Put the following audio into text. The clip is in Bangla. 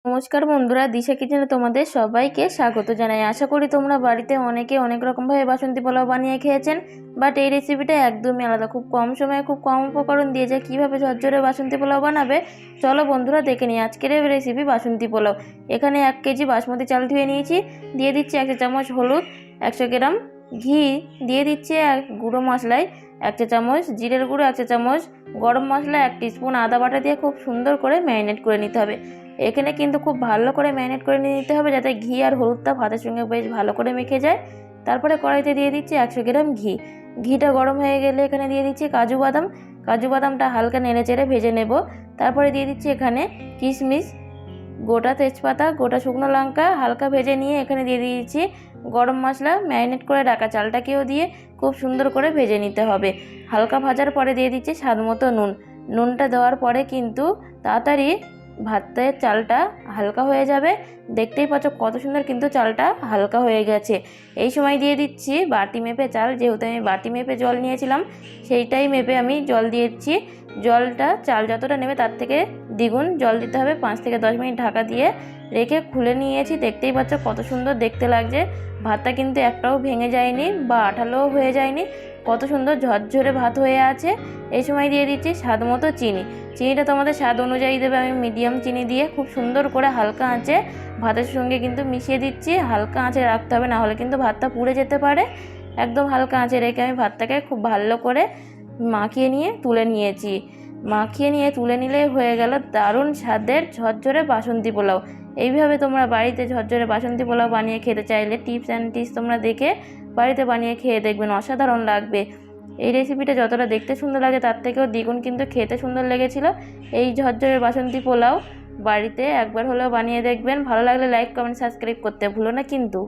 নমস্কার বন্ধুরা, দিশা কিচেনে তোমাদের সবাইকে স্বাগত জানাই। আশা করি তোমরা বাড়িতে অনেকে অনেক রকমভাবে বাসন্তী পোলাও বানিয়ে খেয়েছেন, বাট এই রেসিপিটা একদমই আলাদা। খুব কম সময়ে খুব কম উপকরণ দিয়ে যায় কীভাবে ঝরঝরে বাসন্তী পোলাও বানাবে চলো বন্ধুরা দেখে নিই আজকের এই রেসিপি বাসন্তী পোলাও। এখানে 1 কেজি বাসমতি চাল ধুয়ে নিয়েছি, দিয়ে দিচ্ছি 1 চা চামচ হলুদ, 100 গ্রাম ঘি, দিয়ে দিচ্ছি গুঁড়ো মশলায় 1 চা চামচ জিরের গুঁড়ো, 1 চা চামচ গরম মশলা, 1 টিস্পুন আদা বাটা দিয়ে খুব সুন্দর করে ম্যারিনেট করে নিতে হবে। এখানে কিন্তু খুব ভালো করে ম্যারিনেট করে নিতে হবে যাতে ঘি আর হলুদটা ভাতের সঙ্গে বেশ ভালো করে মেখে যায়। তারপরে কড়াইতে দিয়ে দিচ্ছি 100 গ্রাম ঘি। ঘিটা গরম হয়ে গেলে এখানে দিয়ে দিচ্ছি কাজু বাদাম। কাজু বাদামটা হালকা নেড়ে চেড়ে ভেজে নেব। তারপরে দিয়ে দিচ্ছি এখানে কিশমিশ, গোটা তেজপাতা, গোটা শুকনো লঙ্কা হালকা ভেজে নিয়ে এখানে দিয়ে দিয়েছি গরম মশলা। ম্যারিনেট করে রাখা চালটাকেও দিয়ে খুব সুন্দর করে ভেজে নিতে হবে। হালকা ভাজার পরে দিয়ে দিচ্ছি স্বাদ মতো নুন। নুনটা দেওয়ার পরে কিন্তু তাড়াতাড়ি ভাতের চালটা হালকা হয়ে যাবে। দেখতেই পাচ্ছ কত সুন্দর কিন্তু চালটা হালকা হয়ে গেছে। এই সময় দিয়ে দিচ্ছি বাটি মেপে চাল, যেহেতু আমি বাটি মেপে জল নিয়েছিলাম সেইটাই মেপে আমি জল দিয়েছি। জলটা চাল যতটা নেবে তার থেকে দ্বিগুণ জল দিতে হবে। 5 থেকে 10 মিনিট ঢাকা দিয়ে রেখে খুলে নিয়েছি। দেখতেই পাচ্ছ কত সুন্দর দেখতে লাগছে। ভাতটা কিন্তু একটাও ভেঙে যায়নি বা আঠালোও হয়ে যায়নি, কত সুন্দর ঝরঝরে ভাত হয়ে আছে। এই সময় দিয়ে দিচ্ছি স্বাদ মতো চিনি। চিনিটা তোমাদের স্বাদ অনুযায়ী দেবে। আমি মিডিয়াম চিনি দিয়ে খুব সুন্দর করে হালকা আঁচে ভাতের সঙ্গে কিন্তু মিশিয়ে দিচ্ছি। হালকা আঁচে রাখতে হবে, না হলে কিন্তু ভাতটা পুড়ে যেতে পারে। একদম হালকা আঁচে রেখে আমি ভাতটাকে খুব ভালো করে মাখিয়ে নিয়ে তুলে নিয়েছি। মাখিয়ে নিয়ে তুলে নিলেই হয়ে গেল দারুণ স্বাদের ঝরঝরে বাসন্তী পোলাও। এইভাবে তোমরা বাড়িতে ঝরঝরে বাসন্তী পোলাও বানিয়ে খেতে চাইলে টিপস অ্যান্ড ট্রিক্স তোমরা দেখে বাড়িতে বানিয়ে খেয়ে দেখবেন, অসাধারণ লাগবে। এই রেসিপিটা যতটা দেখতে সুন্দর লাগে তার থেকেও দ্বিগুণ কিন্তু খেতে সুন্দর লেগেছিল। এই ঝরঝরে বাসন্তী পোলাও বাড়িতে একবার হলেও বানিয়ে দেখবেন। ভালো লাগলে লাইক, কমেন্ট, সাবস্ক্রাইব করতে ভুলো না কিন্তু।